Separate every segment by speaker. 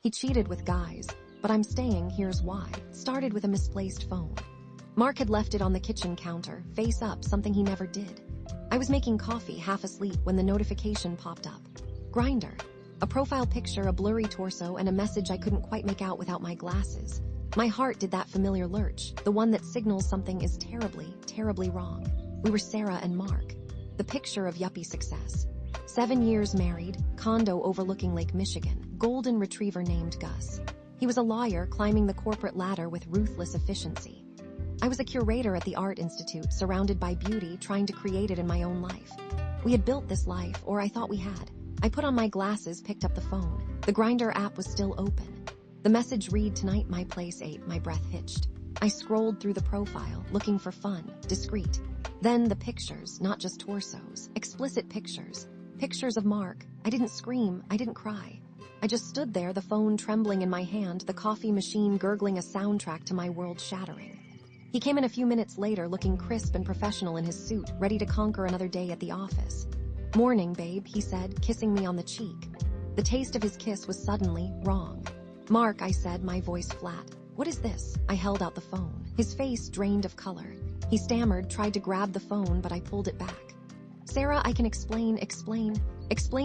Speaker 1: He cheated with guys, but I'm staying, here's why. Started with a misplaced phone. Mark had left it on the kitchen counter, face up, something he never did. I was making coffee, half asleep, when the notification popped up. Grindr. A profile picture, a blurry torso, and a message I couldn't quite make out without my glasses. My heart did that familiar lurch, the one that signals something is terribly, terribly wrong. We were Sarah and Mark. The picture of yuppie success. 7 years married, condo overlooking Lake Michigan, golden retriever named Gus. He was a lawyer climbing the corporate ladder with ruthless efficiency. I was a curator at the Art Institute, surrounded by beauty, trying to create it in my own life. We had built this life, or I thought we had. I put on my glasses, picked up the phone. The Grindr app was still open. The message read, "Tonight my place 8, my breath hitched." I scrolled through the profile, looking for fun, discreet. Then the pictures, not just torsos, explicit pictures. Pictures of Mark. I didn't scream, I didn't cry. I just stood there, the phone trembling in my hand, the coffee machine gurgling a soundtrack to my world shattering. He came in a few minutes later, looking crisp and professional in his suit, ready to conquer another day at the office. "Morning, babe," he said, kissing me on the cheek. The taste of his kiss was suddenly wrong. "Mark," I said, my voice flat. "What is this?" I held out the phone. His face drained of color. He stammered, tried to grab the phone, but I pulled it back. "Sarah, I can explain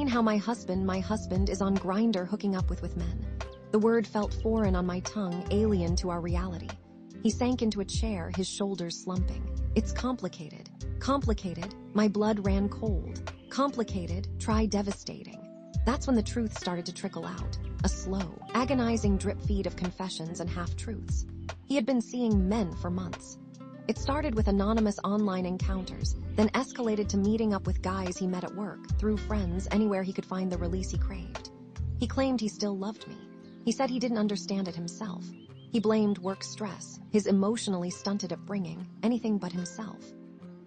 Speaker 1: how my husband is on Grindr hooking up with men." The word felt foreign on my tongue, alien to our reality. He sank into a chair, his shoulders slumping. "It's complicated." Complicated? My blood ran cold. Complicated? Try devastating. That's when the truth started to trickle out. A slow, agonizing drip feed of confessions and half-truths. He had been seeing men for months. It started with anonymous online encounters, then escalated to meeting up with guys he met at work, through friends, anywhere he could find the release he craved. He claimed he still loved me. He said he didn't understand it himself. He blamed work stress, his emotionally stunted upbringing, anything but himself.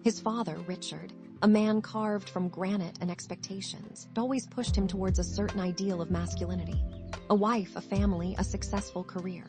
Speaker 1: His father, Richard, a man carved from granite and expectations, always pushed him towards a certain ideal of masculinity. A wife, a family, a successful career.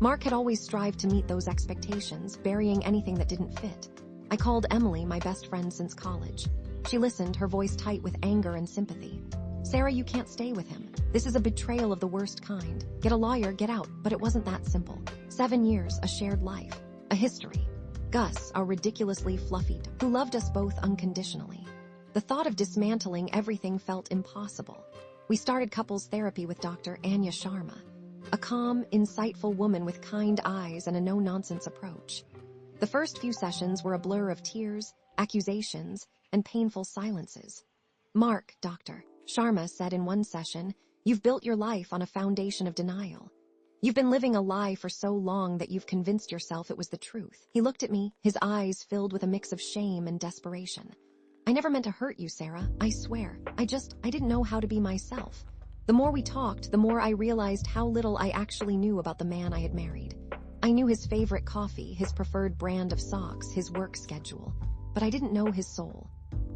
Speaker 1: Mark had always strived to meet those expectations, burying anything that didn't fit. I called Emily, my best friend since college. She listened, her voice tight with anger and sympathy. "Sarah, you can't stay with him. This is a betrayal of the worst kind. Get a lawyer, get out." But it wasn't that simple. 7 years, a shared life, a history. Gus, our ridiculously fluffy, who loved us both unconditionally. The thought of dismantling everything felt impossible. We started couples therapy with Dr. Anya Sharma, a calm, insightful woman with kind eyes and a no-nonsense approach. The first few sessions were a blur of tears, accusations, and painful silences. "Mark," Dr. Sharma said in one session, "you've built your life on a foundation of denial. You've been living a lie for so long that you've convinced yourself it was the truth." He looked at me, his eyes filled with a mix of shame and desperation. "I never meant to hurt you, Sarah, I swear. I didn't know how to be myself." The more we talked, the more I realized how little I actually knew about the man I had married. I knew his favorite coffee, his preferred brand of socks, his work schedule, but I didn't know his soul.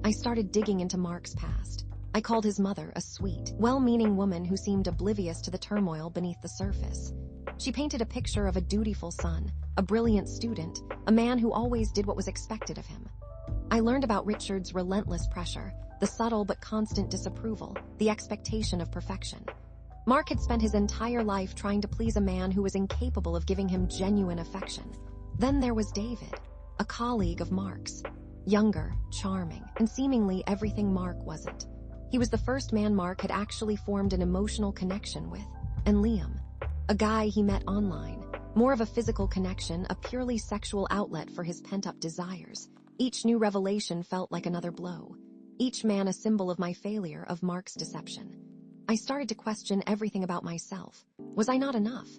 Speaker 1: I started digging into Mark's past. I called his mother a sweet, well-meaning woman who seemed oblivious to the turmoil beneath the surface. She painted a picture of a dutiful son, a brilliant student, a man who always did what was expected of him. I learned about Richard's relentless pressure, the subtle but constant disapproval, the expectation of perfection. Mark had spent his entire life trying to please a man who was incapable of giving him genuine affection. Then there was David, a colleague of Mark's. Younger, charming, and seemingly everything Mark wasn't. He was the first man Mark had actually formed an emotional connection with. And Liam, a guy he met online. More of a physical connection, a purely sexual outlet for his pent-up desires. Each new revelation felt like another blow. Each man a symbol of my failure, of Mark's deception. I started to question everything about myself. Was I not enough?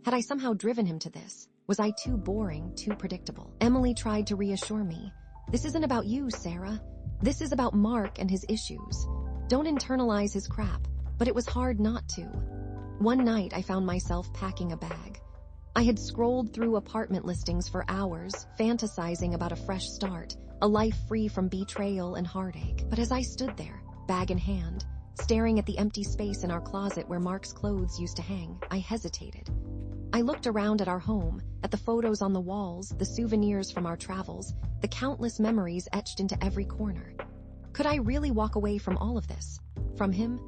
Speaker 1: Had I somehow driven him to this? Was I too boring, too predictable? Emily tried to reassure me. "This isn't about you, Sarah. This is about Mark and his issues. Don't internalize his crap." But it was hard not to. One night I found myself packing a bag. I had scrolled through apartment listings for hours, fantasizing about a fresh start, a life free from betrayal and heartache. But as I stood there, bag in hand, staring at the empty space in our closet where Mark's clothes used to hang, I hesitated. I looked around at our home, at the photos on the walls, the souvenirs from our travels, the countless memories etched into every corner. Could I really walk away from all of this? From him?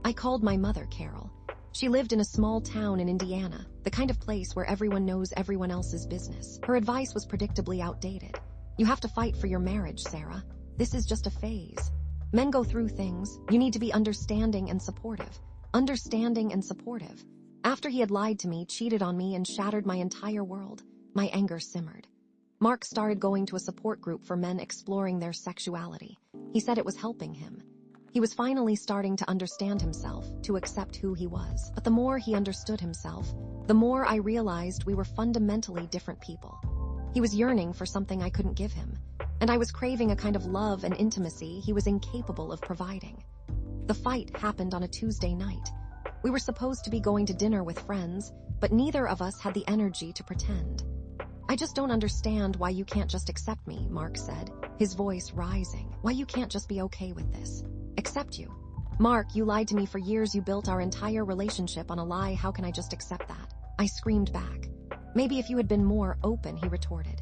Speaker 1: I called my mother, Carol. She lived in a small town in Indiana, the kind of place where everyone knows everyone else's business. Her advice was predictably outdated. You have to fight for your marriage, Sarah. This is just a phase. Men go through things. You need to be understanding and supportive. Understanding and supportive. After he had lied to me, cheated on me, and shattered my entire world, my anger simmered. Mark started going to a support group for men exploring their sexuality. He said it was helping him. He was finally starting to understand himself, to accept who he was. But the more he understood himself, the more I realized we were fundamentally different people. He was yearning for something I couldn't give him, and I was craving a kind of love and intimacy he was incapable of providing. The fight happened on a Tuesday night. We were supposed to be going to dinner with friends, but neither of us had the energy to pretend. I just don't understand why you can't just accept me, Mark said, his voice rising. Why you can't just be okay with this. Accept you. Mark, you lied to me for years. You built our entire relationship on a lie. How can I just accept that? I screamed back. Maybe if you had been more open, he retorted.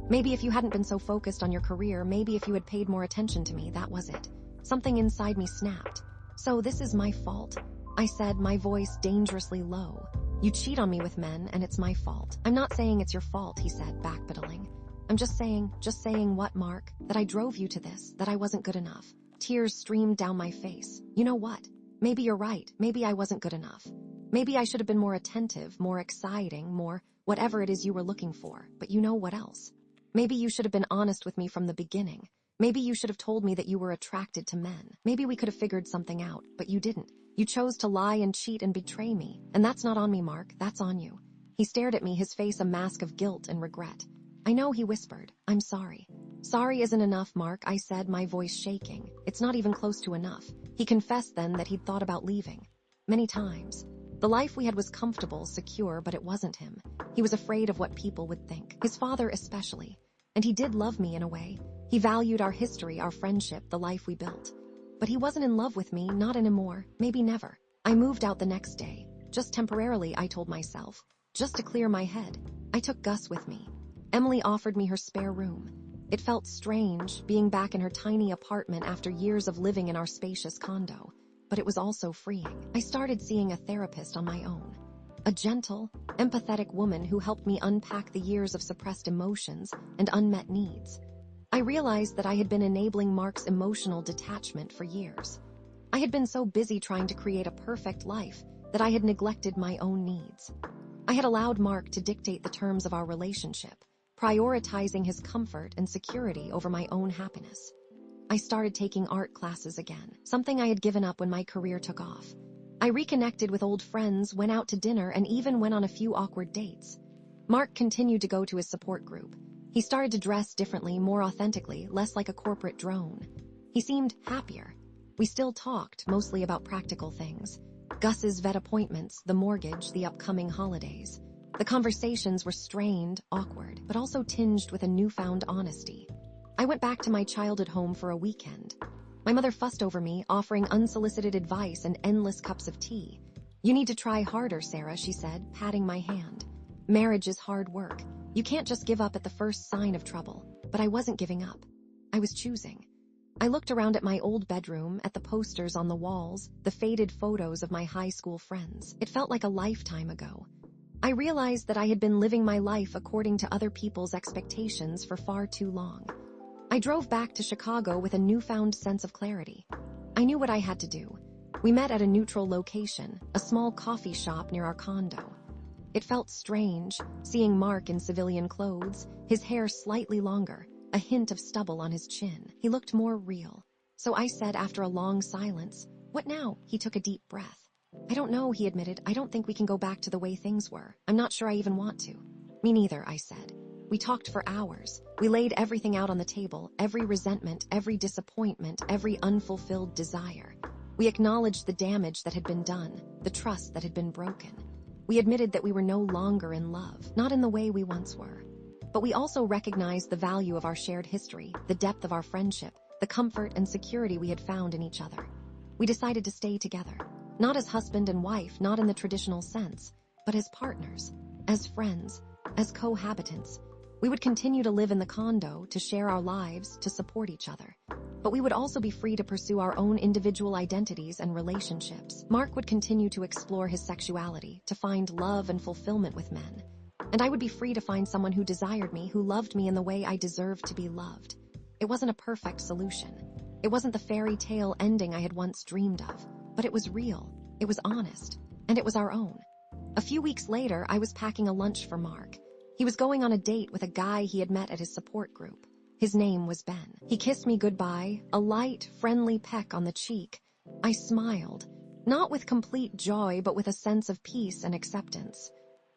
Speaker 1: Maybe if you hadn't been so focused on your career, maybe if you had paid more attention to me, that was it. Something inside me snapped. So this is my fault? I said, my voice dangerously low. You cheat on me with men, and it's my fault. I'm not saying it's your fault, he said, backpedaling. I'm just saying what, Mark? That I drove you to this, that I wasn't good enough. Tears streamed down my face. You know what? Maybe you're right. Maybe I wasn't good enough. Maybe I should have been more attentive, more exciting, more whatever it is you were looking for. But you know what else? Maybe you should have been honest with me from the beginning. Maybe you should have told me that you were attracted to men. Maybe we could have figured something out, but you didn't. You chose to lie and cheat and betray me. And that's not on me, Mark. That's on you. He stared at me, his face a mask of guilt and regret. I know, he whispered. I'm sorry. Sorry isn't enough, Mark, I said, my voice shaking. It's not even close to enough. He confessed then that he'd thought about leaving. Many times. The life we had was comfortable, secure, but it wasn't him. He was afraid of what people would think. His father especially. And he did love me in a way. He valued our history, our friendship, the life we built. But he wasn't in love with me, not anymore, maybe never. I moved out the next day. Just temporarily, I told myself. Just to clear my head. I took Gus with me. Emily offered me her spare room. It felt strange, being back in her tiny apartment after years of living in our spacious condo. But it was also freeing. I started seeing a therapist on my own. A gentle, empathetic woman who helped me unpack the years of suppressed emotions and unmet needs. I realized that I had been enabling Mark's emotional detachment for years. I had been so busy trying to create a perfect life that I had neglected my own needs. I had allowed Mark to dictate the terms of our relationship, prioritizing his comfort and security over my own happiness. I started taking art classes again, something I had given up when my career took off. I reconnected with old friends, went out to dinner, and even went on a few awkward dates. Mark continued to go to his support group. He started to dress differently, more authentically, less like a corporate drone. He seemed happier. We still talked, mostly about practical things. Gus's vet appointments, the mortgage, the upcoming holidays. The conversations were strained, awkward, but also tinged with a newfound honesty. I went back to my childhood home for a weekend. My mother fussed over me, offering unsolicited advice and endless cups of tea. You need to try harder, Sarah, she said, patting my hand. Marriage is hard work. You can't just give up at the first sign of trouble. But I wasn't giving up. I was choosing. I looked around at my old bedroom, at the posters on the walls, the faded photos of my high school friends. It felt like a lifetime ago. I realized that I had been living my life according to other people's expectations for far too long. I drove back to Chicago with a newfound sense of clarity. I knew what I had to do. We met at a neutral location, a small coffee shop near our condo. It felt strange, seeing Mark in civilian clothes, his hair slightly longer, a hint of stubble on his chin. He looked more real. So I said after a long silence, "What now?" He took a deep breath. "I don't know," he admitted. "I don't think we can go back to the way things were. I'm not sure I even want to." "Me neither," I said. We talked for hours. We laid everything out on the table, every resentment, every disappointment, every unfulfilled desire. We acknowledged the damage that had been done, the trust that had been broken. We admitted that we were no longer in love, not in the way we once were. But we also recognized the value of our shared history, the depth of our friendship, the comfort and security we had found in each other. We decided to stay together, not as husband and wife, not in the traditional sense, but as partners, as friends, as cohabitants. We would continue to live in the condo, to share our lives, to support each other. but we would also be free to pursue our own individual identities and relationships. Mark would continue to explore his sexuality, to find love and fulfillment with men. And I would be free to find someone who desired me, who loved me in the way I deserved to be loved. It wasn't a perfect solution. It wasn't the fairy tale ending I had once dreamed of, but it was real, it was honest, and it was our own. A few weeks later, I was packing a lunch for Mark. He was going on a date with a guy he had met at his support group. His name was Ben. He kissed me goodbye, a light, friendly peck on the cheek. I smiled, not with complete joy, but with a sense of peace and acceptance.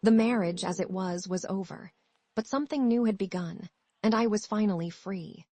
Speaker 1: The marriage, as it was over. But something new had begun, and I was finally free.